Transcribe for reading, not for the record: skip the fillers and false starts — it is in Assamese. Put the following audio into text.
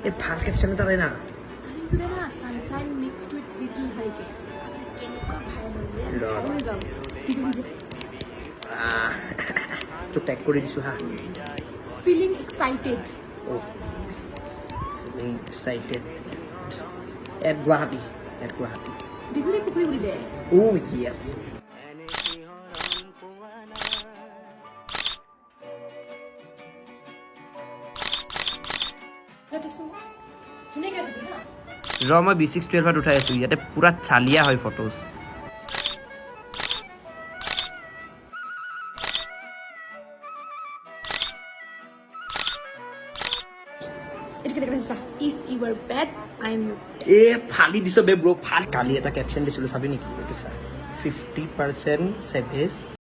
এই ভাল কেপশ্যন এটা না sunshine mixed with little hurricane কেনেকুৱা ভাই তোক টেগ কৰি দিছোঁ হা feeling excited feeling excited at Guwahati Dighalipukhuri বুলি দে য়েছ ৰ মই B612 উঠাই আছোঁ ইয়াতে পুৰা চালিয়া হয় photos If you were bad, I'm এ ফালি দিছ বে ব্ৰ' ফাল কালি এটা কেপশ্যন দিছিলোঁ চাবি নেকি এইটো চা 50% চেভেজ